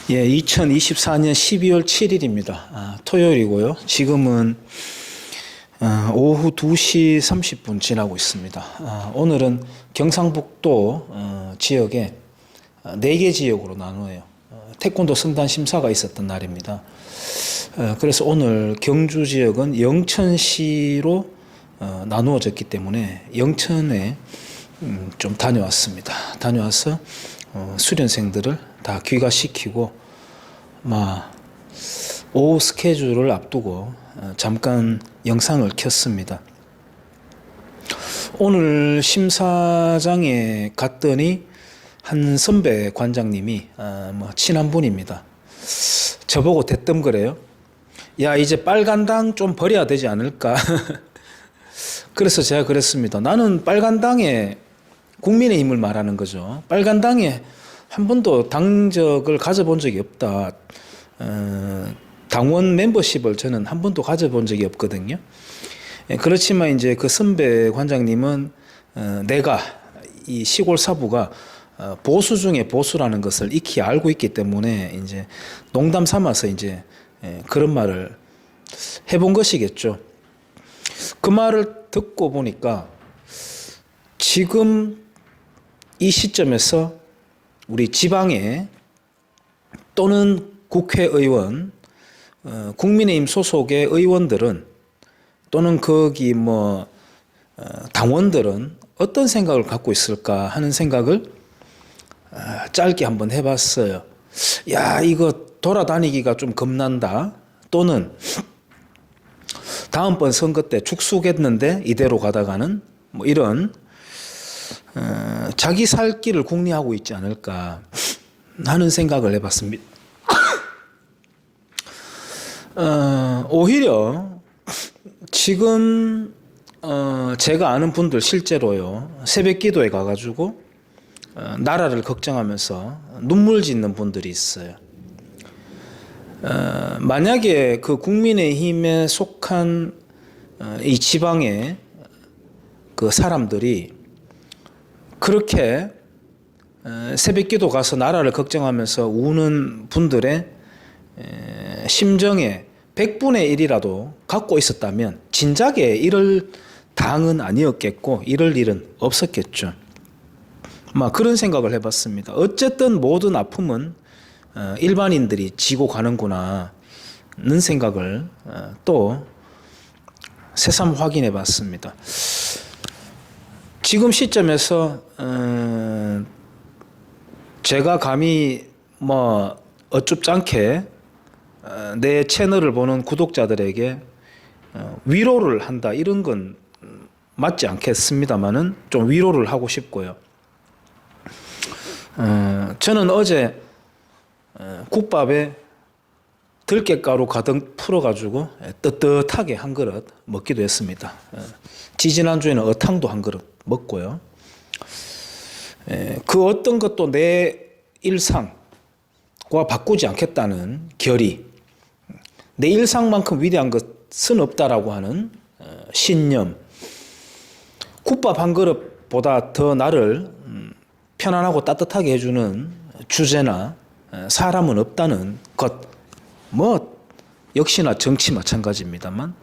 예, 2024년 12월 7일입니다. 토요일이고요. 지금은 오후 2시 30분 지나고 있습니다. 오늘은 경상북도 지역에 4개 지역으로 나누어요. 태권도 성단 심사가 있었던 날입니다. 그래서 오늘 경주 지역은 영천시로 나누어졌기 때문에 영천에 좀 다녀왔습니다. 다녀와서 수련생들을 다 귀가시키고 오후 스케줄을 앞두고 잠깐 영상을 켰습니다. 오늘 심사장에 갔더니 한 선배 관장님이 친한 분입니다. 저보고 대뜸 그래요. 야, 이제 빨간당 좀 버려야 되지 않을까? 그래서 제가 그랬습니다. 나는 빨간당에 국민의힘을 말하는 거죠. 빨간당에 한 번도 당적을 가져본 적이 없다. 당원 멤버십을 저는 한 번도 가져본 적이 없거든요. 그렇지만 이제 그 선배 관장님은 내가 이 시골 사부가 보수 중에 보수라는 것을 익히 알고 있기 때문에 이제 농담 삼아서 이제 그런 말을 해본 것이겠죠. 그 말을 듣고 보니까 지금 이 시점에서 우리 지방에 또는 국회의원, 국민의힘 소속의 의원들은 또는 거기 당원들은 어떤 생각을 갖고 있을까 하는 생각을 짧게 한번 해봤어요. 야, 이거 돌아다니기가 좀 겁난다. 또는 다음번 선거 때 축소겠는데 이대로 가다가는 이런 자기 살 길을 궁리하고 있지 않을까 하는 생각을 해봤습니다. 오히려 지금 제가 아는 분들 실제로요, 새벽 기도에 가가지고 나라를 걱정하면서 눈물 짓는 분들이 있어요. 만약에 그 국민의힘에 속한 이 지방의 그 사람들이 그렇게 새벽 기도 가서 나라를 걱정하면서 우는 분들의 심정의 100분의 1이라도 갖고 있었다면 진작에 이럴 당은 아니었겠고 이럴 일은 없었겠죠. 그런 생각을 해봤습니다. 어쨌든 모든 아픔은 일반인들이 지고 가는구나 는 생각을 또 새삼 확인해 봤습니다. 지금 시점에서 제가 감히 어쭙잖게 내 채널을 보는 구독자들에게 위로를 한다 이런 건 맞지 않겠습니다만은 좀 위로를 하고 싶고요. 저는 어제 국밥에 들깨가루 가득 풀어가지고 떳떳하게 한 그릇 먹기도 했습니다. 지지난주에는 어탕도 한 그릇 먹고요. 그 어떤 것도 내 일상과 바꾸지 않겠다는 결의, 내 일상만큼 위대한 것은 없다라고 하는 신념, 국밥 한 그릇보다 더 나를 편안하고 따뜻하게 해주는 주제나 사람은 없다는 것, 역시나 정치 마찬가지입니다만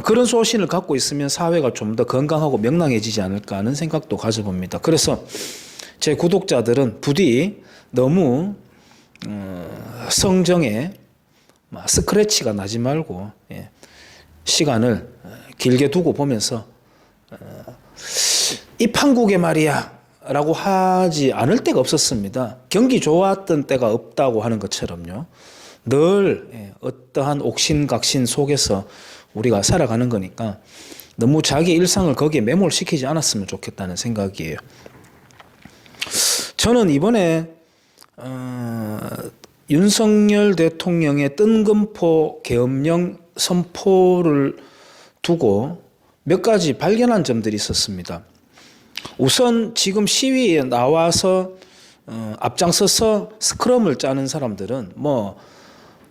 그런 소신을 갖고 있으면 사회가 좀 더 건강하고 명랑해지지 않을까 하는 생각도 가져봅니다. 그래서 제 구독자들은 부디 너무 성정에 스크래치가 나지 말고 시간을 길게 두고 보면서 이 판국에 말이야 라고 하지 않을 때가 없었습니다. 경기 좋았던 때가 없다고 하는 것처럼요. 늘 어떠한 옥신각신 속에서 우리가 살아가는 거니까 너무 자기 일상을 거기에 매몰시키지 않았으면 좋겠다는 생각이에요. 저는 이번에 윤석열 대통령의 뜬금포 계엄령 선포를 두고 몇 가지 발견한 점들이 있었습니다. 우선 지금 시위에 나와서 앞장서서 스크럼을 짜는 사람들은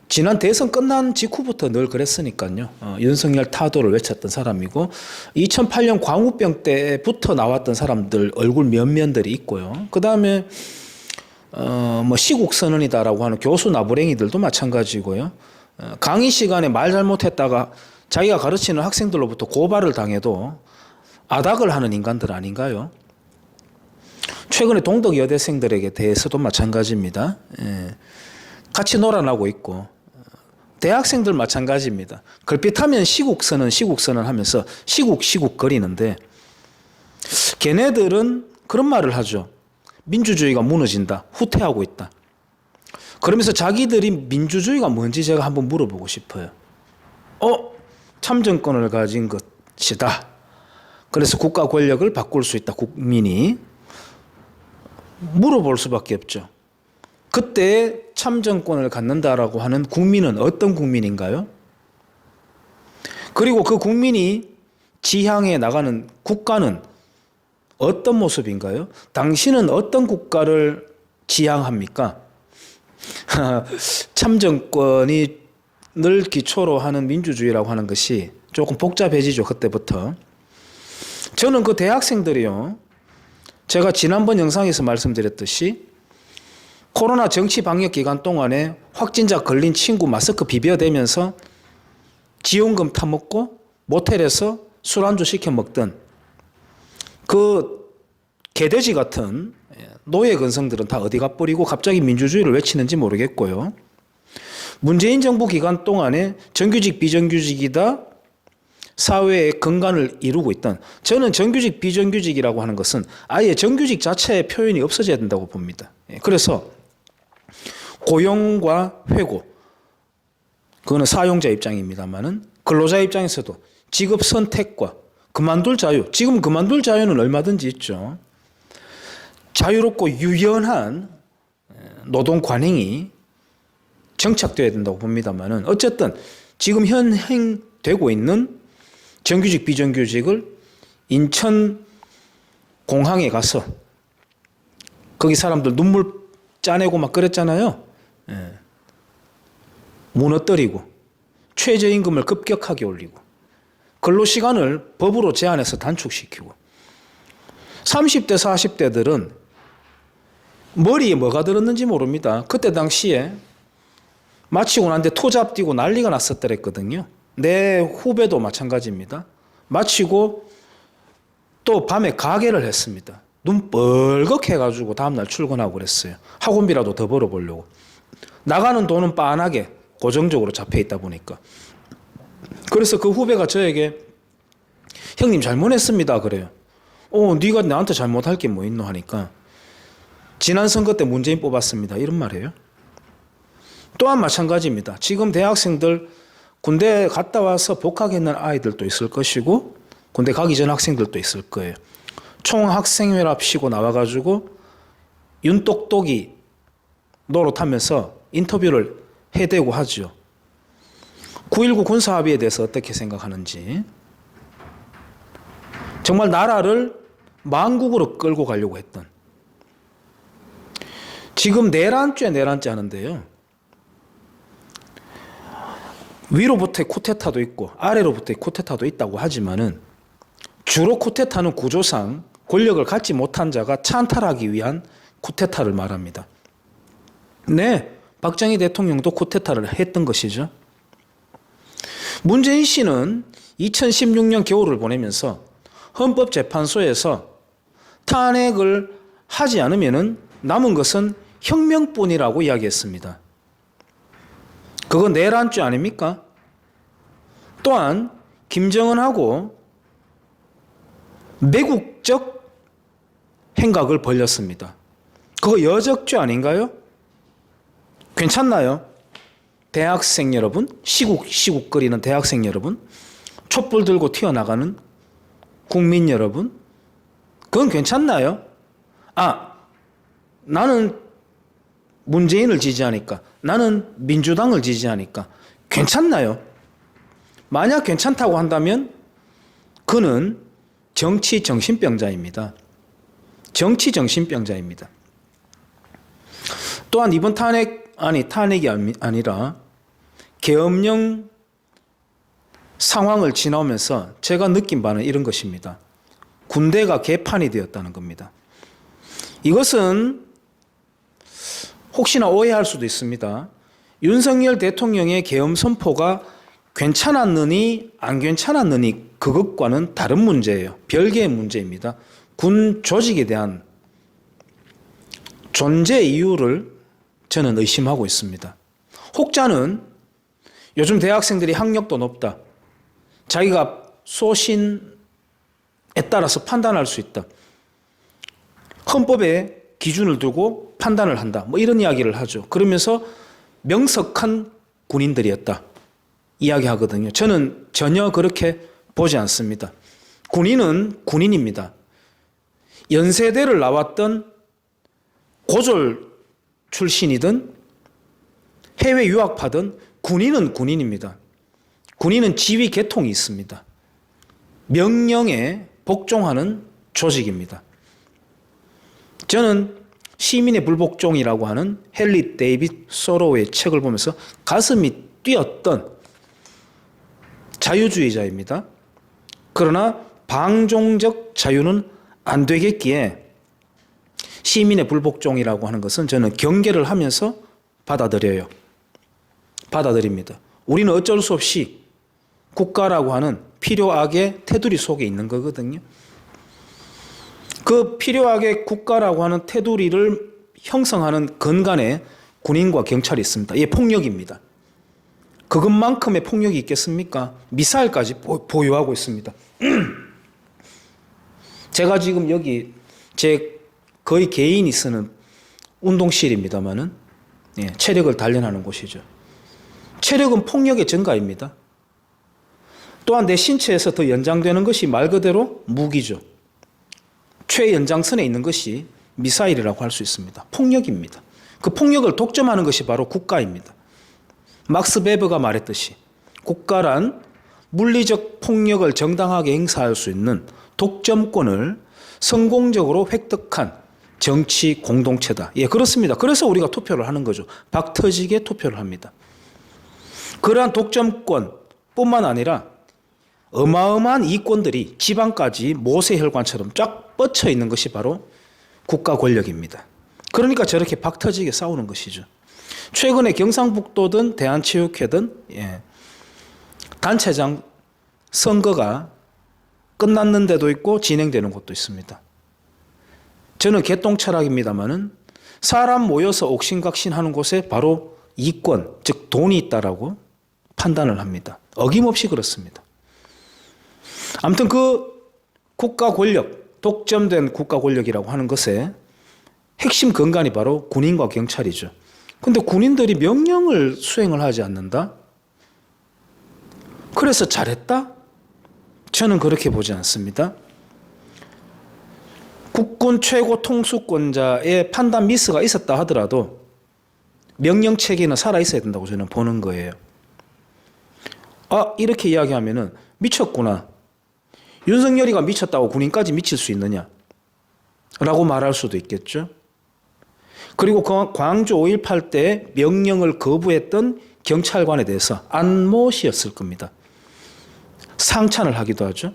지난 대선 끝난 직후부터 늘 그랬으니까요. 윤석열 타도를 외쳤던 사람이고 2008년 광우병 때부터 나왔던 사람들 얼굴 면면들이 있고요. 그 다음에 뭐 시국 선언이다라고 하는 교수 나부랭이들도 마찬가지고요. 강의 시간에 말 잘못했다가 자기가 가르치는 학생들로부터 고발을 당해도 아닥을 하는 인간들 아닌가요? 최근에 동덕 여대생들에게 대해서도 마찬가지입니다. 같이 놀아나고 있고 대학생들 마찬가지입니다. 걸핏하면 시국선언 하면서 시국 거리는데 걔네들은 그런 말을 하죠. 민주주의가 무너진다. 후퇴하고 있다. 그러면서 자기들이 민주주의가 뭔지 제가 한번 물어보고 싶어요. 참정권을 가진 것이다. 그래서 국가 권력을 바꿀 수 있다. 국민이. 물어볼 수밖에 없죠. 그때 참정권을 갖는다라고 하는 국민은 어떤 국민인가요? 그리고 그 국민이 지향해 나가는 국가는 어떤 모습인가요? 당신은 어떤 국가를 지향합니까? 참정권이 늘 기초로 하는 민주주의라고 하는 것이 조금 복잡해지죠. 그때부터. 저는 그 대학생들이요. 제가 지난번 영상에서 말씀드렸듯이 코로나 정치 방역 기간 동안에 확진자 걸린 친구 마스크 비벼대면서 지원금 타먹고 모텔에서 술 안주 시켜 먹던 그 개돼지 같은 노예 근성들은 다 어디 가버리고 갑자기 민주주의를 외치는지 모르겠고요. 문재인 정부 기간 동안에 정규직 비정규직이다 사회의 근간을 이루고 있던, 저는 정규직 비정규직이라고 하는 것은 아예 정규직 자체의 표현이 없어져야 된다고 봅니다. 그래서 고용과 회고, 그거는 사용자 입장입니다만은 근로자 입장에서도 직업 선택과 그만둘 자유, 지금 그만둘 자유는 얼마든지 있죠. 자유롭고 유연한 노동 관행이 정착되어야 된다고 봅니다만은 어쨌든 지금 현행되고 있는 정규직 비정규직을 인천 공항에 가서 거기 사람들 눈물 짜내고 막 그랬잖아요. 무너뜨리고 최저임금을 급격하게 올리고 근로시간을 법으로 제한해서 단축시키고 30대 40대들은 머리에 뭐가 들었는지 모릅니다. 그때 당시에 마치고 난 뒤에 투잡 뛰고 난리가 났었더랬거든요. 내 후배도 마찬가지입니다. 마치고 또 밤에 가게를 했습니다. 눈 뻘겋게 해가지고 다음날 출근하고 그랬어요. 학원비라도 더 벌어보려고. 나가는 돈은 빤하게 고정적으로 잡혀있다 보니까. 그래서 그 후배가 저에게 형님 잘못했습니다 그래요. 네가 나한테 잘못할 게 뭐 있노 하니까 지난 선거 때 문재인 뽑았습니다 이런 말이에요. 또한 마찬가지입니다. 지금 대학생들 군대 갔다 와서 복학했는 아이들도 있을 것이고 군대 가기 전 학생들도 있을 거예요. 총학생회랍 쉬고 나와가지고 윤똑똑이 노릇하면서 인터뷰를 해대고 하죠. 9.19 군사합의에 대해서 어떻게 생각하는지. 정말 나라를 망국으로 끌고 가려고 했던. 지금 내란죄 하는데요. 위로부터의 쿠데타도 있고 아래로부터의 쿠데타도 있다고 하지만은 주로 쿠데타는 구조상 권력을 갖지 못한 자가 찬탈하기 위한 쿠데타를 말합니다. 네, 박정희 대통령도 쿠데타를 했던 것이죠. 문재인 씨는 2016년 겨울을 보내면서 헌법재판소에서 탄핵을 하지 않으면은 남은 것은 혁명뿐이라고 이야기했습니다. 그건 내란죄 아닙니까? 또한 김정은하고 매국적 행각을 벌였습니다. 그거 여적죄 아닌가요? 괜찮나요? 대학생 여러분, 시국거리는 대학생 여러분, 촛불 들고 튀어나가는 국민 여러분, 그건 괜찮나요? 나는 문재인을 지지하니까, 나는 민주당을 지지하니까 괜찮나요? 만약 괜찮다고 한다면 그는 정치 정신병자입니다. 정치 정신병자입니다. 또한 이번 탄핵이 아니라 계엄령 상황을 지나오면서 제가 느낀 바는 이런 것입니다. 군대가 개판이 되었다는 겁니다. 이것은 혹시나 오해할 수도 있습니다. 윤석열 대통령의 계엄 선포가 괜찮았느니 안 괜찮았느니 그것과는 다른 문제예요. 별개의 문제입니다. 군 조직에 대한 존재 이유를 저는 의심하고 있습니다. 혹자는 요즘 대학생들이 학력도 높다. 자기가 소신에 따라서 판단할 수 있다. 헌법에 기준을 두고 판단을 한다. 뭐 이런 이야기를 하죠. 그러면서 명석한 군인들이었다. 이야기하거든요. 저는 전혀 그렇게 보지 않습니다. 군인은 군인입니다. 연세대를 나왔던 고졸 출신이든 해외 유학파든 군인은 군인입니다. 군인은 지휘 계통이 있습니다. 명령에 복종하는 조직입니다. 저는 시민의 불복종이라고 하는 헨리 데이빗 소로우의 책을 보면서 가슴이 뛰었던 자유주의자입니다. 그러나 방종적 자유는 안 되겠기에 시민의 불복종이라고 하는 것은 저는 경계를 하면서 받아들입니다. 우리는 어쩔 수 없이 국가라고 하는 필요악의 테두리 속에 있는 거거든요. 그 필요악의 국가라고 하는 테두리를 형성하는 근간에 군인과 경찰이 있습니다. 이게 폭력입니다. 그것만큼의 폭력이 있겠습니까? 미사일까지 보유하고 있습니다. 제가 지금 여기 제 거의 개인이 쓰는 운동실입니다만은 체력을 단련하는 곳이죠. 체력은 폭력의 증가입니다. 또한 내 신체에서 더 연장되는 것이 말 그대로 무기죠. 최연장선에 있는 것이 미사일이라고 할 수 있습니다. 폭력입니다. 그 폭력을 독점하는 것이 바로 국가입니다. 막스 베버가 말했듯이 국가란 물리적 폭력을 정당하게 행사할 수 있는 독점권을 성공적으로 획득한 정치 공동체다. 예, 그렇습니다. 그래서 우리가 투표를 하는 거죠. 박터지게 투표를 합니다. 그러한 독점권뿐만 아니라 어마어마한 이권들이 지방까지 모세혈관처럼 쫙 뻗쳐 있는 것이 바로 국가 권력입니다. 그러니까 저렇게 박터지게 싸우는 것이죠. 최근에 경상북도든 대한체육회든 단체장 선거가 끝났는 데도 있고 진행되는 곳도 있습니다. 저는 개똥철학입니다마는 사람 모여서 옥신각신하는 곳에 바로 이권, 즉 돈이 있다라고 판단을 합니다. 어김없이 그렇습니다. 아무튼 그 국가 권력, 독점된 국가 권력이라고 하는 것의 핵심 근간이 바로 군인과 경찰이죠. 그런데 군인들이 명령을 수행을 하지 않는다? 그래서 잘했다? 저는 그렇게 보지 않습니다. 국군 최고 통수권자의 판단 미스가 있었다 하더라도 명령 체계는 살아있어야 된다고 저는 보는 거예요. 이렇게 이야기하면은 미쳤구나. 윤석열이가 미쳤다고 군인까지 미칠 수 있느냐? 라고 말할 수도 있겠죠. 그리고 광주 5.18 때 명령을 거부했던 경찰관에 대해서 안모 씨였을 겁니다. 상찬을 하기도 하죠.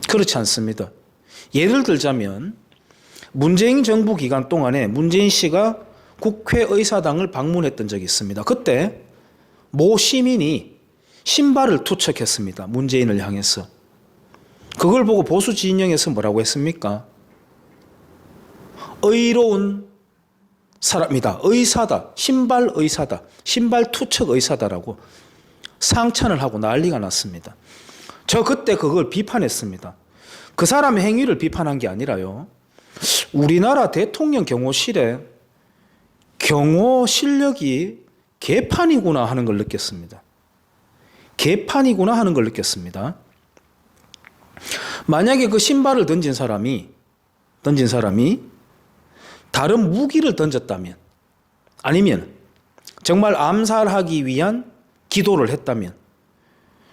그렇지 않습니다. 예를 들자면 문재인 정부 기간 동안에 문재인 씨가 국회의사당을 방문했던 적이 있습니다. 그때 모 시민이 신발을 투척했습니다. 문재인을 향해서. 그걸 보고 보수 진영에서 뭐라고 했습니까? 의로운 사람이다. 의사다. 신발 의사다. 신발 투척 의사다라고 상찬을 하고 난리가 났습니다. 저 그때 그걸 비판했습니다. 그 사람의 행위를 비판한 게 아니라요. 우리나라 대통령 경호실에 경호 실력이 개판이구나 하는 걸 느꼈습니다. 개판이구나 하는 걸 느꼈습니다. 만약에 그 신발을 던진 사람이 다른 무기를 던졌다면, 아니면 정말 암살하기 위한 기도를 했다면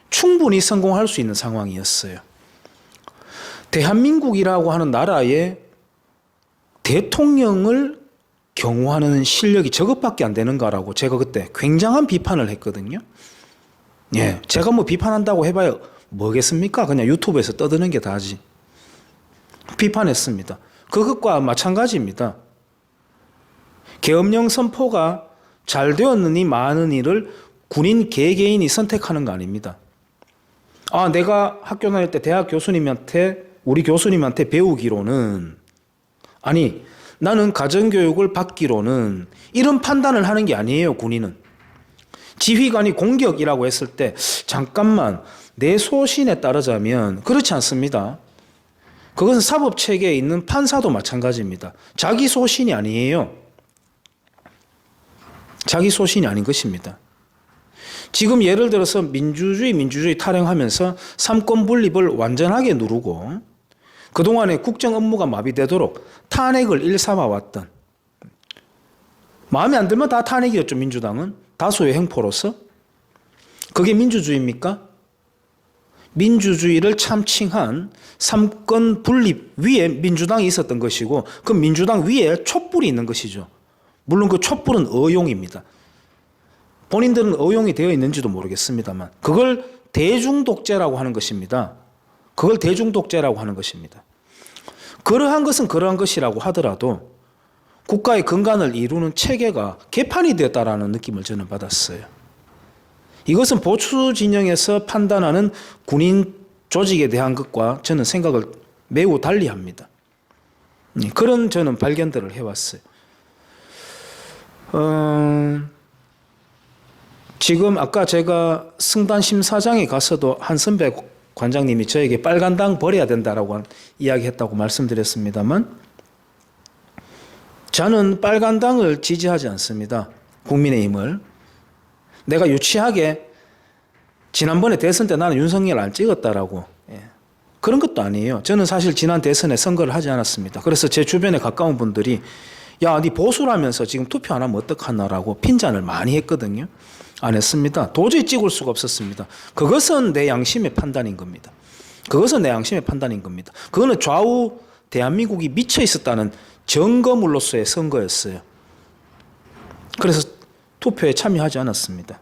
충분히 성공할 수 있는 상황이었어요. 대한민국이라고 하는 나라의 대통령을 경호하는 실력이 저것밖에 안 되는가라고 제가 그때 굉장한 비판을 했거든요. 예, 제가 뭐 비판한다고 해봐야 뭐겠습니까? 그냥 유튜브에서 떠드는 게 다지. 비판했습니다. 그것과 마찬가지입니다. 계엄령 선포가 잘 되었느니 많은 일을 군인 개개인이 선택하는 거 아닙니다. 아, 내가 학교 다닐 때 대학 교수님한테, 우리 교수님한테 배우기로는, 아니, 나는 가정교육을 받기로는 이런 판단을 하는 게 아니에요, 군인은. 지휘관이 공격이라고 했을 때, 잠깐만, 내 소신에 따르자면 그렇지 않습니다. 그것은 사법체계에 있는 판사도 마찬가지입니다. 자기 소신이 아니에요. 자기 소신이 아닌 것입니다. 지금 예를 들어서 민주주의 타령하면서 삼권 분립을 완전하게 누르고 그동안에 국정 업무가 마비되도록 탄핵을 일삼아왔던, 마음에 안 들면 다 탄핵이었죠. 민주당은 다수의 행포로서. 그게 민주주의입니까? 민주주의를 참칭한 삼권 분립 위에 민주당이 있었던 것이고 그 민주당 위에 촛불이 있는 것이죠. 물론 그 촛불은 어용입니다. 본인들은 어용이 되어 있는지도 모르겠습니다만 그걸 대중독재라고 하는 것입니다. 그걸 대중독재라고 하는 것입니다. 그러한 것은 그러한 것이라고 하더라도 국가의 근간을 이루는 체계가 개판이 되었다라는 느낌을 저는 받았어요. 이것은 보수 진영에서 판단하는 군인 조직에 대한 것과 저는 생각을 매우 달리합니다. 그런 저는 발견들을 해왔어요. 지금 아까 제가 승단 심사장에 가서도 한 선배 관장님이 저에게 빨간당 버려야 된다라고 이야기했다고 말씀드렸습니다만 저는 빨간당을 지지하지 않습니다. 국민의힘을. 내가 유치하게 지난번에 대선 때 나는 윤석열 안 찍었다라고 그런 것도 아니에요. 저는 사실 지난 대선에 선거를 하지 않았습니다. 그래서 제 주변에 가까운 분들이 야, 네 보수라면서 지금 투표 안 하면 어떡하나라고 핀잔을 많이 했거든요. 안 했습니다. 도저히 찍을 수가 없었습니다. 그것은 내 양심의 판단인 겁니다. 그것은 내 양심의 판단인 겁니다. 그거는 좌우 대한민국이 미쳐 있었다는 증거물로서의 선거였어요. 그래서 투표에 참여하지 않았습니다.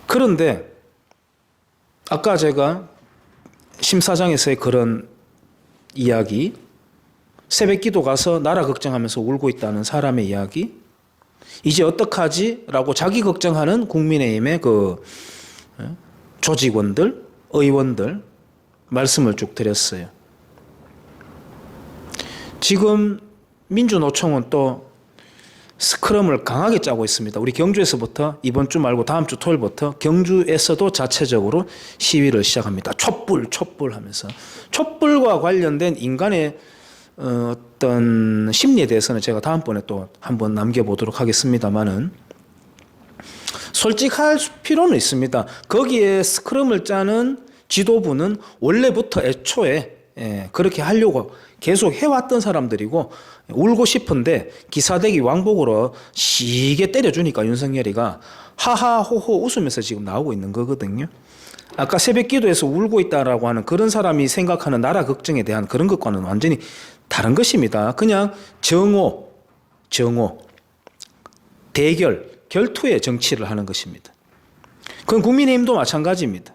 그런데 아까 제가 심사장에서의 그런 이야기, 새벽기도 가서 나라 걱정하면서 울고 있다는 사람의 이야기, 이제 어떡하지? 라고 자기 걱정하는 국민의힘의 그 조직원들, 의원들 말씀을 쭉 드렸어요. 지금 민주노총은 또 스크럼을 강하게 짜고 있습니다. 우리 경주에서부터 이번 주 말고 다음 주 토요일부터 경주에서도 자체적으로 시위를 시작합니다. 촛불 하면서. 촛불과 관련된 인간의 어떤 심리에 대해서는 제가 다음번에 또 한번 남겨보도록 하겠습니다만은 솔직할 필요는 있습니다. 거기에 스크럼을 짜는 지도부는 원래부터 애초에 그렇게 하려고 계속 해왔던 사람들이고 울고 싶은데 기사대기 왕복으로 시게 때려주니까 윤석열이가 하하호호 웃으면서 지금 나오고 있는 거거든요. 아까 새벽 기도에서 울고 있다라고 하는 그런 사람이 생각하는 나라 걱정에 대한 그런 것과는 완전히 다른 것입니다. 그냥 정오, 대결, 결투의 정치를 하는 것입니다. 그건 국민의힘도 마찬가지입니다.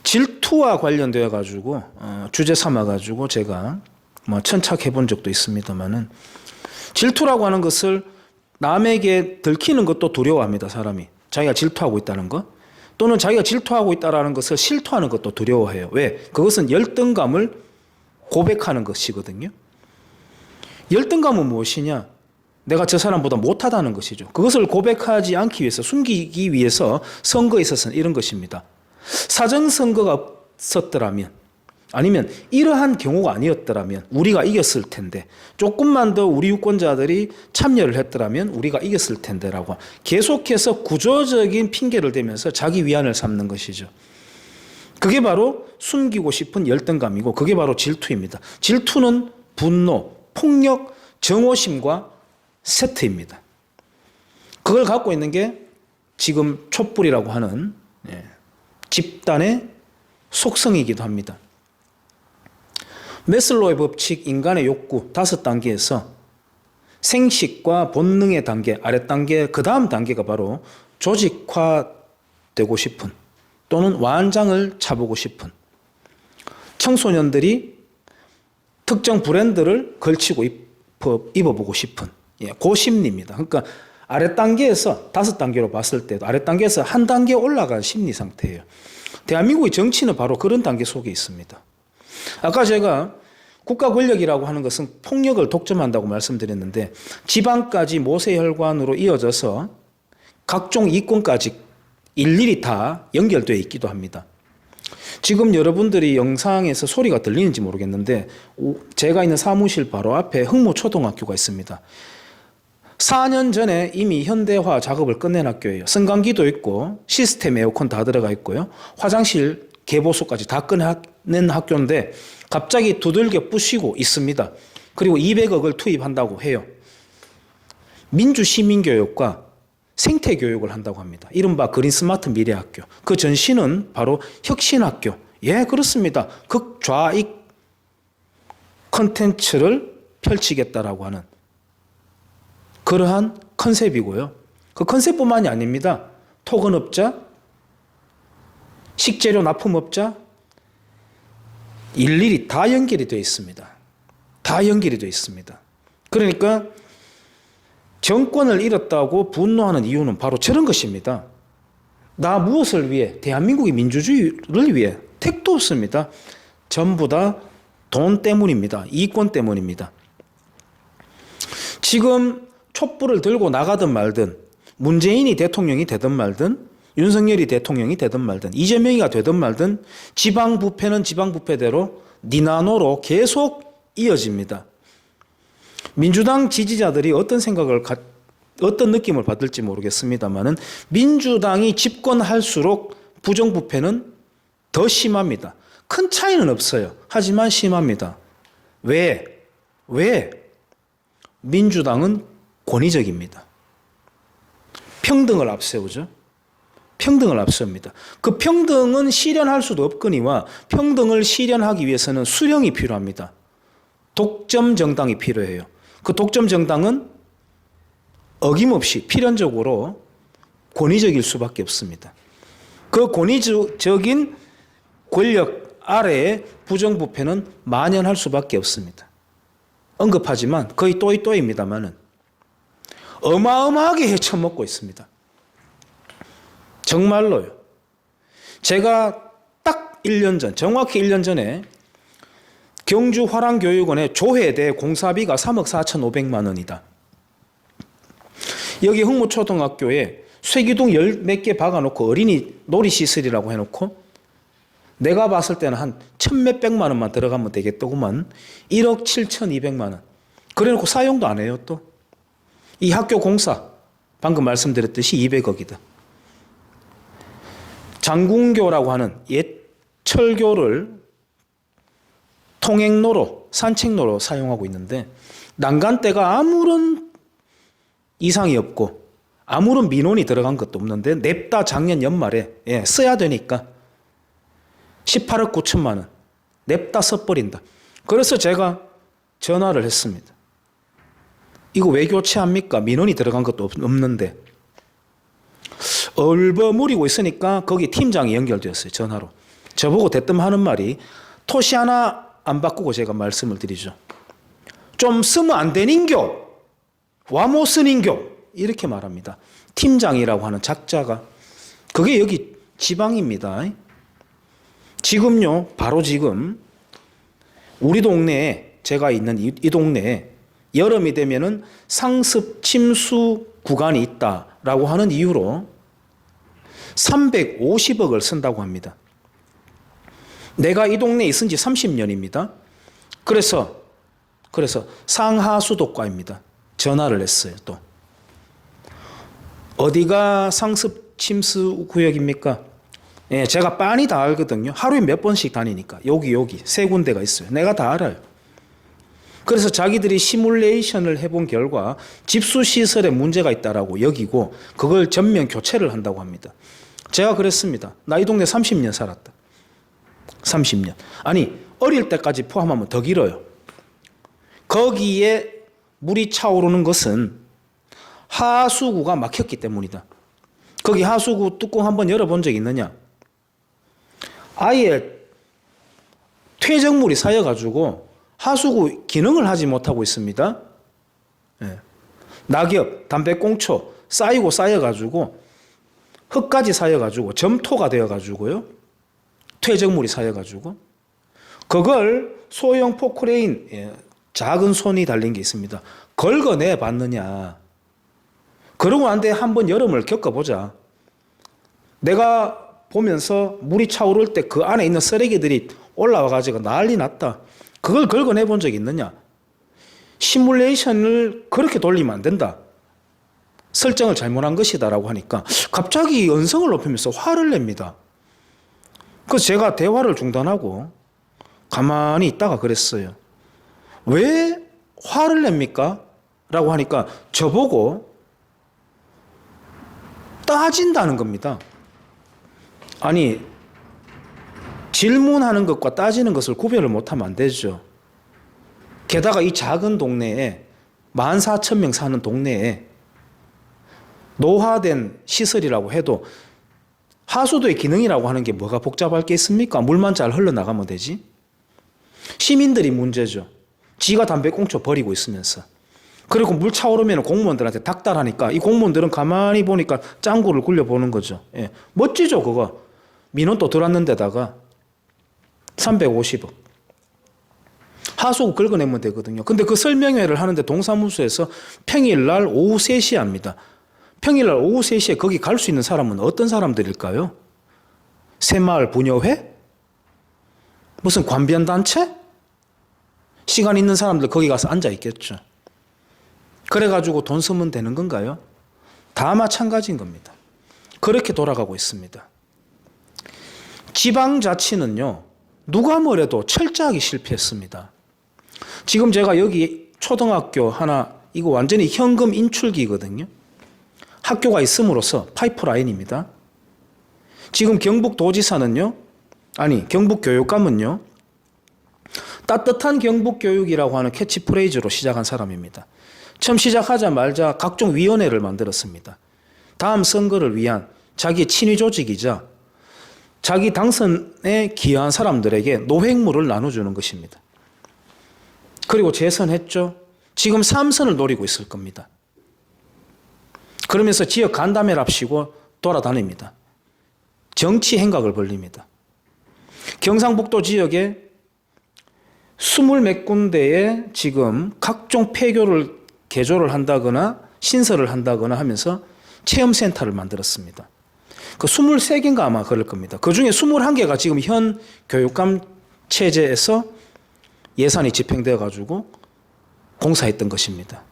질투와 관련되어 가지고 주제 삼아 가지고 제가 뭐 천착해 본 적도 있습니다만은 질투라고 하는 것을 남에게 들키는 것도 두려워합니다. 사람이 자기가 질투하고 있다는 것 또는 자기가 질투하고 있다라는 것을 실토하는 것도 두려워해요. 왜? 그것은 열등감을 고백하는 것이거든요. 열등감은 무엇이냐? 내가 저 사람보다 못하다는 것이죠. 그것을 고백하지 않기 위해서, 숨기기 위해서 선거에 있어서는 이런 것입니다. 사정선거가 없었더라면 아니면 이러한 경우가 아니었더라면 우리가 이겼을 텐데 조금만 더 우리 유권자들이 참여를 했더라면 우리가 이겼을 텐데라고 계속해서 구조적인 핑계를 대면서 자기 위안을 삼는 것이죠. 그게 바로 숨기고 싶은 열등감이고 그게 바로 질투입니다. 질투는 분노, 폭력, 정오심과 세트입니다. 그걸 갖고 있는 게 지금 촛불이라고 하는 집단의 속성이기도 합니다. 매슬로우의 법칙 인간의 욕구 5단계에서 생식과 본능의 단계, 아랫단계, 그 다음 단계가 바로 조직화되고 싶은 또는 완장을 차보고 싶은 청소년들이 특정 브랜드를 걸치고 입어보고 싶은 그 심리입니다. 그러니까 아랫단계에서 5단계로 봤을 때도 아랫단계에서 한 단계 올라간 심리 상태예요. 대한민국의 정치는 바로 그런 단계 속에 있습니다. 아까 제가 국가 권력이라고 하는 것은 폭력을 독점한다고 말씀드렸는데 지방까지 모세혈관으로 이어져서 각종 이권까지 일일이 다 연결되어 있기도 합니다. 지금 여러분들이 영상에서 소리가 들리는지 모르겠는데 제가 있는 사무실 바로 앞에 흥모초등학교가 있습니다. 4년 전에 이미 현대화 작업을 끝낸 학교예요. 승강기도 있고 시스템 에어컨 다 들어가 있고요. 화장실 개보수까지 다 끝낸 학교인데 갑자기 두들겨 부시고 있습니다. 그리고 200억을 투입한다고 해요. 민주시민교육과 생태교육을 한다고 합니다. 이른바 그린스마트 미래학교. 그 전신은 바로 혁신학교. 예, 그렇습니다. 극좌익 컨텐츠를 펼치겠다라고 하는 그러한 컨셉이고요. 그 컨셉뿐만이 아닙니다. 토건업자, 식재료 납품업자, 일일이 다 연결이 되어 있습니다. 다 연결이 되어 있습니다. 그러니까 정권을 잃었다고 분노하는 이유는 바로 저런 것입니다. 나 무엇을 위해? 대한민국의 민주주의를 위해? 택도 없습니다. 전부 다 돈 때문입니다. 이권 때문입니다. 지금 촛불을 들고 나가든 말든 문재인이 대통령이 되든 말든 윤석열이 대통령이 되든 말든 이재명이가 되든 말든 지방부패는 지방부패대로 니나노로 계속 이어집니다. 민주당 지지자들이 어떤 느낌을 받을지 모르겠습니다만은 민주당이 집권할수록 부정부패는 더 심합니다. 큰 차이는 없어요. 하지만 심합니다. 왜? 민주당은 권위적입니다. 평등을 앞세우죠. 평등을 앞세웁니다. 그 평등은 실현할 수도 없거니와 평등을 실현하기 위해서는 수령이 필요합니다. 독점 정당이 필요해요. 그 독점 정당은 어김없이 필연적으로 권위적일 수밖에 없습니다. 그 권위적인 권력 아래에 부정부패는 만연할 수밖에 없습니다. 언급하지만 거의 또이또이입니다만은 어마어마하게 헤쳐먹고 있습니다. 정말로요. 제가 딱 1년 전, 정확히 1년 전에 경주 화랑교육원의 조회대 공사비가 3억 4,500만 원이다. 여기 흥무초등학교에 쇠기둥 열 몇 개 박아놓고 어린이 놀이시설이라고 해놓고 내가 봤을 때는 한 1,몇백만 원만 들어가면 되겠더구만. 1억 7,200만 원. 그래놓고 사용도 안 해요 또. 이 학교 공사 방금 말씀드렸듯이 200억이다. 장궁교라고 하는 옛 철교를 통행로로 산책로로 사용하고 있는데 난간대가 아무런 이상이 없고 아무런 민원이 들어간 것도 없는데 냅다 작년 연말에 써야 되니까 18억 9천만 원 냅다 써버린다. 그래서 제가 전화를 했습니다. 이거 왜 교체합니까? 민원이 들어간 것도 없는데. 얼버무리고 있으니까 거기 팀장이 연결되었어요. 전화로. 저보고 대뜸 하는 말이 토시 하나 안 바꾸고 제가 말씀을 드리죠. 좀 쓰면 안 되는겨? 와 못 쓰는겨? 이렇게 말합니다. 팀장이라고 하는 작자가. 그게 여기 지방입니다. 지금요, 바로 지금 우리 동네에 제가 있는 이 동네에 여름이 되면은 상습 침수 구간이 있다라고 하는 이유로 350억을 쓴다고 합니다. 내가 이 동네에 있은 지 30년입니다. 그래서 상하수도과입니다. 전화를 했어요. 또 어디가 상습 침수 구역입니까? 예, 제가 빤히 다 알거든요. 하루에 몇 번씩 다니니까 여기 세 군데가 있어요. 내가 다 알아요. 그래서 자기들이 시뮬레이션을 해본 결과 집수시설에 문제가 있다라고 여기고 그걸 전면 교체를 한다고 합니다. 제가 그랬습니다. 나 이 동네 30년 살았다. 30년. 아니 어릴 때까지 포함하면 더 길어요. 거기에 물이 차오르는 것은 하수구가 막혔기 때문이다. 거기 하수구 뚜껑 한번 열어본 적 있느냐? 아예 퇴적물이 쌓여가지고 하수구 기능을 하지 못하고 있습니다. 예. 낙엽, 담배꽁초 쌓이고 쌓여가지고 흙까지 쌓여가지고 점토가 되어가지고요. 퇴적물이 쌓여가지고 그걸 소형 포크레인, 작은 손이 달린 게 있습니다. 긁어내 봤느냐. 그러고 난 뒤에 한번 여름을 겪어보자. 내가 보면서 물이 차오를 때 그 안에 있는 쓰레기들이 올라와가지고 난리 났다. 그걸 긁어내 본 적 있느냐? 시뮬레이션을 그렇게 돌리면 안 된다. 설정을 잘못한 것이다라고 하니까 갑자기 언성을 높이면서 화를 냅니다. 그래서 제가 대화를 중단하고 가만히 있다가 그랬어요. 왜 화를 냅니까? 라고 하니까 저보고 따진다는 겁니다. 아니, 질문하는 것과 따지는 것을 구별을 못하면 안 되죠. 게다가 이 작은 동네에 14,000명 사는 동네에 노화된 시설이라고 해도 하수도의 기능이라고 하는 게 뭐가 복잡할 게 있습니까? 물만 잘 흘러나가면 되지. 시민들이 문제죠. 지가 담배꽁초 버리고 있으면서. 그리고 물 차오르면 공무원들한테 닥달하니까 이 공무원들은 가만히 보니까 짱구를 굴려보는 거죠. 예. 멋지죠, 그거. 민원도 들어왔는 데다가 350억. 하수구 긁어내면 되거든요. 근데 그 설명회를 하는데 동사무소에서 평일날 오후 3시에 합니다. 평일날 오후 3시에 거기 갈 수 있는 사람은 어떤 사람들일까요? 새마을 부녀회? 무슨 관변단체? 시간 있는 사람들 거기 가서 앉아 있겠죠. 그래가지고 돈 쓰면 되는 건가요? 다 마찬가지인 겁니다. 그렇게 돌아가고 있습니다. 지방자치는요, 누가 뭐래도 철저하게 실패했습니다. 지금 제가 여기 초등학교 하나, 이거 완전히 현금 인출기거든요. 학교가 있음으로써 파이프라인입니다. 지금 경북도지사는요, 아니, 경북교육감은요, 따뜻한 경북교육이라고 하는 캐치프레이즈로 시작한 사람입니다. 처음 시작하자마자 각종 위원회를 만들었습니다. 다음 선거를 위한 자기 친위 조직이자 자기 당선에 기여한 사람들에게 노획물을 나눠주는 것입니다. 그리고 재선했죠. 지금 3선을 노리고 있을 겁니다. 그러면서 지역 간담회랍시고 돌아다닙니다. 정치 행각을 벌립니다. 경상북도 지역에 20몇 군데에 지금 각종 폐교를 개조를 한다거나 신설을 한다거나 하면서 체험센터를 만들었습니다. 그 23개인가 아마 그럴 겁니다. 그 중에 21개가 지금 현 교육감 체제에서 예산이 집행되어 가지고 공사했던 것입니다.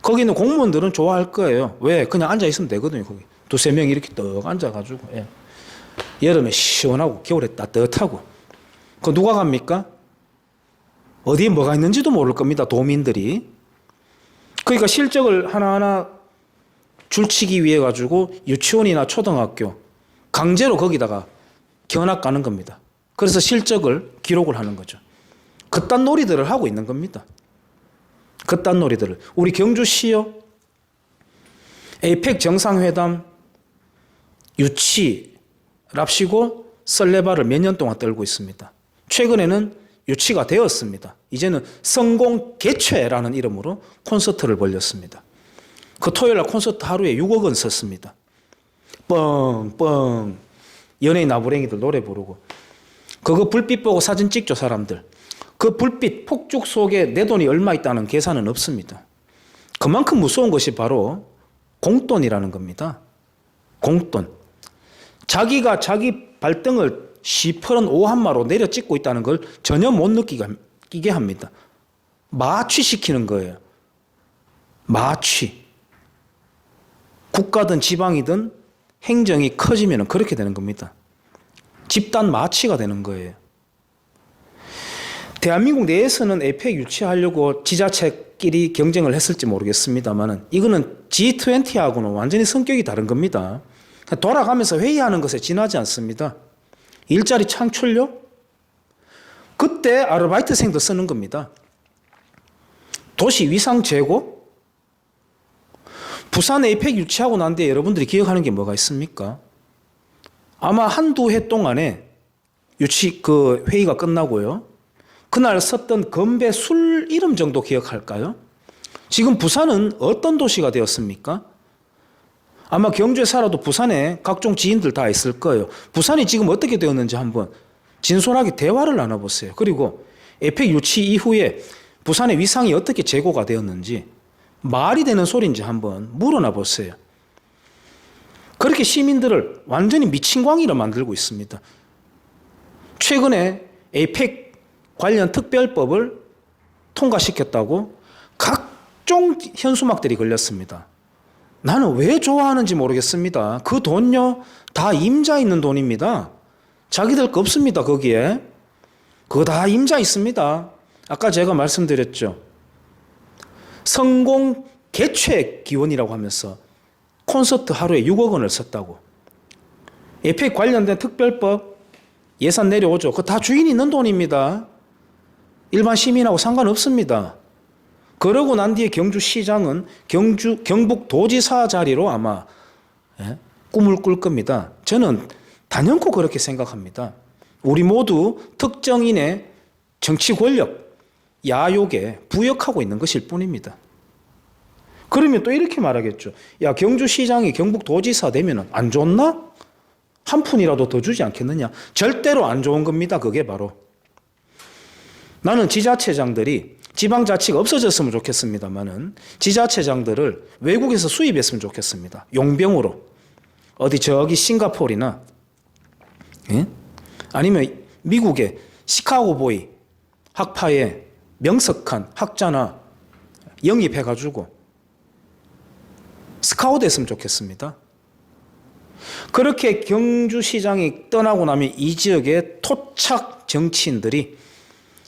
거기 있는 공무원들은 좋아할 거예요. 왜? 그냥 앉아 있으면 되거든요. 거기 두세 명이 이렇게 떡 앉아 가지고, 예. 여름에 시원하고 겨울에 따뜻하고. 그 누가 갑니까? 어디에 뭐가 있는지도 모를 겁니다. 도민들이. 그러니까 실적을 하나하나 줄치기 위해 가지고 유치원이나 초등학교 강제로 거기다가 견학 가는 겁니다. 그래서 실적을 기록을 하는 거죠. 그딴 놀이들을 하고 있는 겁니다. 그딴 놀이들을. 우리 경주시요, 에이펙 정상회담 유치랍시고 썰레발을 몇 년 동안 떨고 있습니다. 최근에는 유치가 되었습니다. 이제는 성공 개최라는 이름으로 콘서트를 벌렸습니다. 그 토요일 날 콘서트 하루에 6억 원 썼습니다. 뻥뻥 연예인 나부랭이들 노래 부르고 그거 불빛 보고 사진 찍죠, 사람들. 그 불빛 폭죽 속에 내 돈이 얼마 있다는 계산은 없습니다. 그만큼 무서운 것이 바로 공돈이라는 겁니다. 공돈. 자기가 자기 발등을 시퍼런 오한마로 내려 찍고 있다는 걸 전혀 못 느끼게 합니다. 마취시키는 거예요. 마취. 국가든 지방이든 행정이 커지면 그렇게 되는 겁니다. 집단 마취가 되는 거예요. 대한민국 내에서는 에이펙 유치하려고 지자체끼리 경쟁을 했을지 모르겠습니다만 이거는 G20하고는 완전히 성격이 다른 겁니다. 돌아가면서 회의하는 것에 지나지 않습니다. 일자리 창출요? 그때 아르바이트생도 쓰는 겁니다. 도시 위상 제고? 부산 에이펙 유치하고 난 뒤에 여러분들이 기억하는 게 뭐가 있습니까? 아마 한두 해 동안에 회의가 끝나고요. 그날 썼던 건배 술 이름 정도 기억할까요? 지금 부산은 어떤 도시가 되었습니까? 아마 경주에 살아도 부산에 각종 지인들 다 있을 거예요. 부산이 지금 어떻게 되었는지 한번 진솔하게 대화를 나눠보세요. 그리고 에펙 유치 이후에 부산의 위상이 어떻게 제고가 되었는지 말이 되는 소리인지 한번 물어나 보세요. 그렇게 시민들을 완전히 미친 광이로 만들고 있습니다. 최근에 에이펙 관련 특별법을 통과시켰다고 각종 현수막들이 걸렸습니다. 나는 왜 좋아하는지 모르겠습니다. 그 돈요, 다 임자 있는 돈입니다. 자기들 거 없습니다, 거기에. 그거 다 임자 있습니다. 아까 제가 말씀드렸죠. 성공 개최 기원이라고 하면서 콘서트 하루에 6억 원을 썼다고. 에펙 관련된 특별법 예산 내려오죠. 그거 다 주인이 있는 돈입니다. 일반 시민하고 상관없습니다. 그러고 난 뒤에 경주시장은 경북도지사 자리로 아마 꿈을 꿀 겁니다. 저는 단연코 그렇게 생각합니다. 우리 모두 특정인의 정치 권력, 야욕에 부역하고 있는 것일 뿐입니다. 그러면 또 이렇게 말하겠죠. 야, 경주시장이 경북도지사 되면 안 좋나? 한 푼이라도 더 주지 않겠느냐? 절대로 안 좋은 겁니다. 그게 바로. 나는 지자체장들이 지방자치가 없어졌으면 좋겠습니다만은 지자체장들을 외국에서 수입했으면 좋겠습니다. 용병으로. 어디 저기 싱가포르나 아니면 미국의 시카고보이 학파에 명석한 학자나 영입해가지고 스카우트 했으면 좋겠습니다. 그렇게 경주시장이 떠나고 나면 이 지역의 토착 정치인들이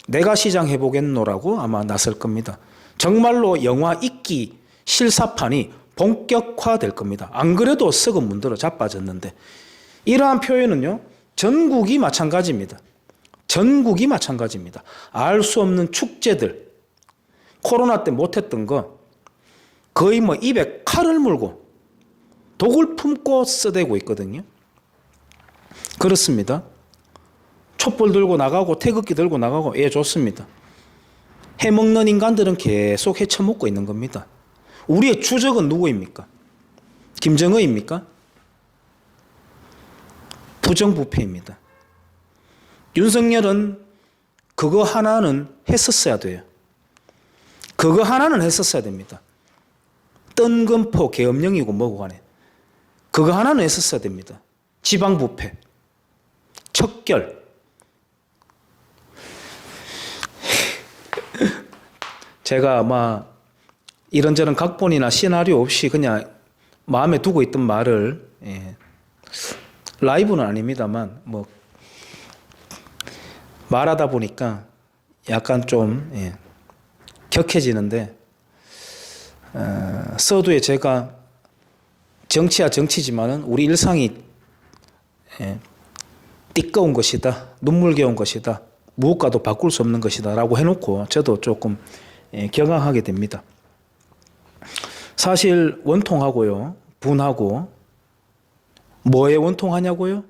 내가 시장 해보겠노라고 아마 나설 겁니다. 정말로 영화 읽기 실사판이 본격화될 겁니다. 안 그래도 썩은 문드러 자빠졌는데 이러한 표현은요. 전국이 마찬가지입니다. 전국이 마찬가지입니다. 알 수 없는 축제들, 코로나 때 못했던 거 거의 뭐 입에 칼을 물고 독을 품고 쓰대고 있거든요. 그렇습니다. 촛불 들고 나가고 태극기 들고 나가고 좋습니다. 해먹는 인간들은 계속 헤쳐먹고 있는 겁니다. 우리의 주적은 누구입니까? 김정은입니까? 부정부패입니다. 윤석열은 그거 하나는 했었어야 돼요. 그거 하나는 했었어야 됩니다. 뜬금포 계엄령이고 뭐고 간에 그거 하나는 했었어야 됩니다. 지방부패, 척결. 제가 아마 이런저런 각본이나 시나리오 없이 그냥 마음에 두고 있던 말을 라이브는 아닙니다만 뭐 말하다 보니까 약간 좀 격해지는데 서두에 제가 정치야 정치지만은 우리 일상이 띠꺼운 것이다, 눈물겨운 것이다, 무엇과도 바꿀 수 없는 것이다 라고 해놓고 저도 조금 경악하게 됩니다. 사실 원통하고요, 분하고 뭐에 원통하냐고요?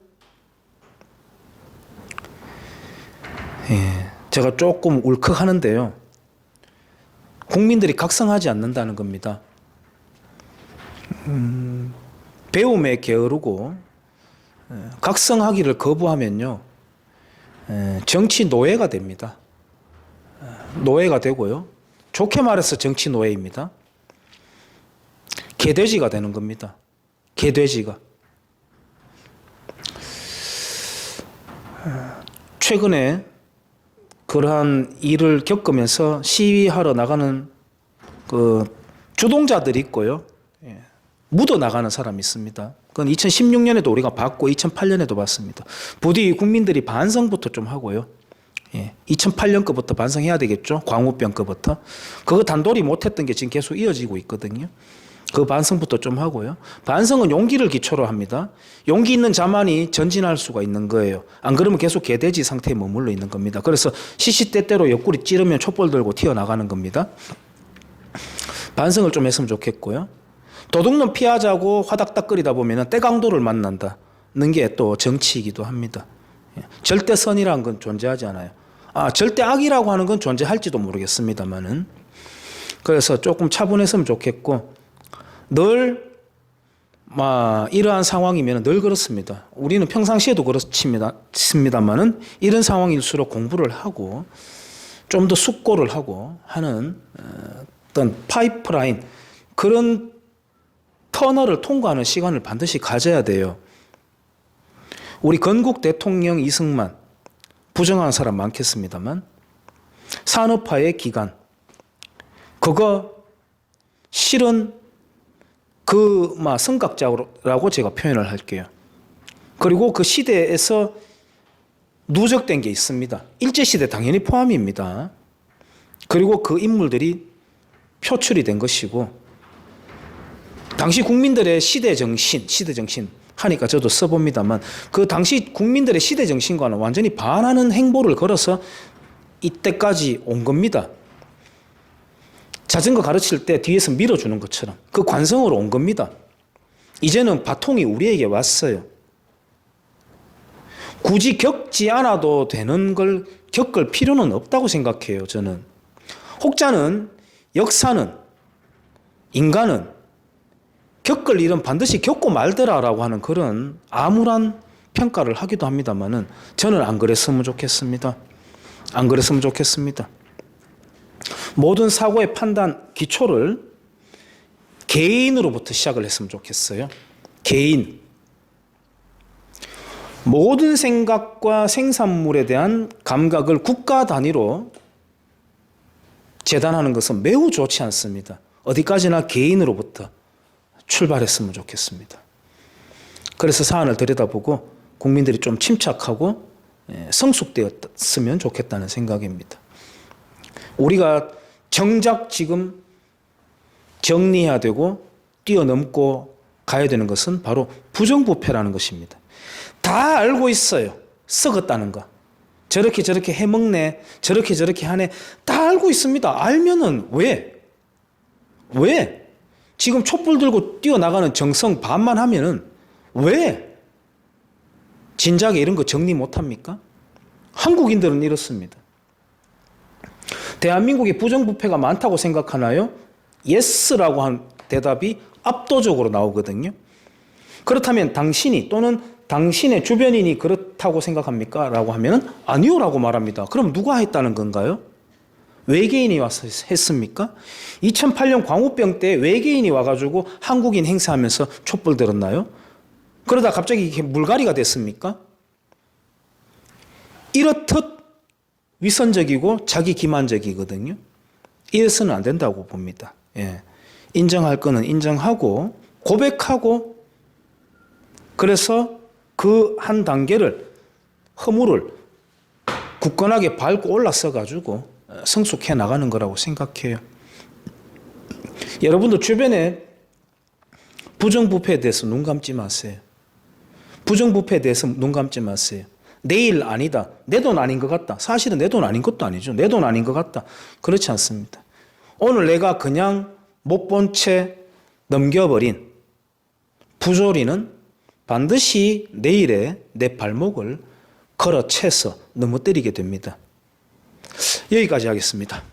제가 조금 울컥하는데요. 국민들이 각성하지 않는다는 겁니다. 배움에 게으르고 각성하기를 거부하면요, 정치 노예가 됩니다. 노예가 되고요. 좋게 말해서 정치 노예입니다. 개돼지가 되는 겁니다. 개돼지가. 최근에 그러한 일을 겪으면서 시위하러 나가는 그 주동자들이 있고요. 묻어 나가는 사람이 있습니다. 그건 2016년에도 우리가 봤고 2008년에도 봤습니다. 부디 국민들이 반성부터 좀 하고요. 2008년 거부터 반성해야 되겠죠. 광우병 거부터. 그거 단돌이 못했던 게 지금 계속 이어지고 있거든요. 그 반성부터 좀 하고요. 반성은 용기를 기초로 합니다. 용기 있는 자만이 전진할 수가 있는 거예요. 안 그러면 계속 개돼지 상태에 머물러 있는 겁니다. 그래서 시시때때로 옆구리 찌르면 촛불 들고 튀어나가는 겁니다. 반성을 좀 했으면 좋겠고요. 도둑놈 피하자고 화닥닥거리다 보면 때강도를 만난다는 게 또 정치이기도 합니다. 절대선이라는 건 존재하지 않아요. 절대악이라고 하는 건 존재할지도 모르겠습니다만은. 그래서 조금 차분했으면 좋겠고, 늘 이러한 상황이면 늘 그렇습니다. 우리는 평상시에도 그렇습니다만은 이런 상황일수록 공부를 하고 좀 더 숙고를 하고 하는 어떤 파이프라인, 그런 터널을 통과하는 시간을 반드시 가져야 돼요. 우리 건국 대통령 이승만 부정하는 사람 많겠습니다만 산업화의 기간, 그거 실은 성각자라고 제가 표현을 할게요. 그리고 그 시대에서 누적된 게 있습니다. 일제시대 당연히 포함입니다. 그리고 그 인물들이 표출이 된 것이고, 당시 국민들의 시대정신 하니까 저도 써봅니다만, 그 당시 국민들의 시대정신과는 완전히 반하는 행보를 걸어서 이때까지 온 겁니다. 자전거 가르칠 때 뒤에서 밀어주는 것처럼 그 관성으로 온 겁니다. 이제는 바통이 우리에게 왔어요. 굳이 겪지 않아도 되는 걸 겪을 필요는 없다고 생각해요, 저는. 혹자는, 역사는, 인간은 겪을 일은 반드시 겪고 말더라라고 하는 그런 암울한 평가를 하기도 합니다만은 저는 안 그랬으면 좋겠습니다. 안 그랬으면 좋겠습니다. 모든 사고의 판단 기초를 개인으로부터 시작을 했으면 좋겠어요. 개인. 모든 생각과 생산물에 대한 감각을 국가 단위로 재단하는 것은 매우 좋지 않습니다. 어디까지나 개인으로부터 출발했으면 좋겠습니다. 그래서 사안을 들여다보고 국민들이 좀 침착하고 성숙되었으면 좋겠다는 생각입니다. 우리가 정작 지금 정리해야 되고 뛰어넘고 가야 되는 것은 바로 부정부패라는 것입니다. 다 알고 있어요. 썩었다는 거. 저렇게 해먹네, 저렇게 하네, 다 알고 있습니다. 알면은 왜? 지금 촛불 들고 뛰어나가는 정성 반만하면은 왜 진작에 이런 거 정리 못합니까? 한국인들은 이렇습니다. 대한민국에 부정부패가 많다고 생각하나요? 예스라고 한 대답이 압도적으로 나오거든요. 그렇다면 당신이 또는 당신의 주변인이 그렇다고 생각합니까? 라고 하면 아니요 라고 말합니다. 그럼 누가 했다는 건가요? 외계인이 와서 했습니까? 2008년 광우병 때 외계인이 와가지고 한국인 행사하면서 촛불 들었나요? 그러다 갑자기 이게 물갈이가 됐습니까? 이렇듯 위선적이고 자기 기만적이거든요. 이래서는 안 된다고 봅니다. 인정할 거는 인정하고 고백하고, 그래서 그 한 단계를, 허물을 굳건하게 밟고 올라서 가지고 성숙해 나가는 거라고 생각해요. 여러분도 주변에 부정부패에 대해서 눈 감지 마세요. 부정부패에 대해서 눈 감지 마세요. 내일 아니다. 내 돈 아닌 것 같다. 사실은 내 돈 아닌 것도 아니죠. 내 돈 아닌 것 같다. 그렇지 않습니다. 오늘 내가 그냥 못 본 채 넘겨버린 부조리는 반드시 내일에 내 발목을 걸어채서 넘어뜨리게 됩니다. 여기까지 하겠습니다.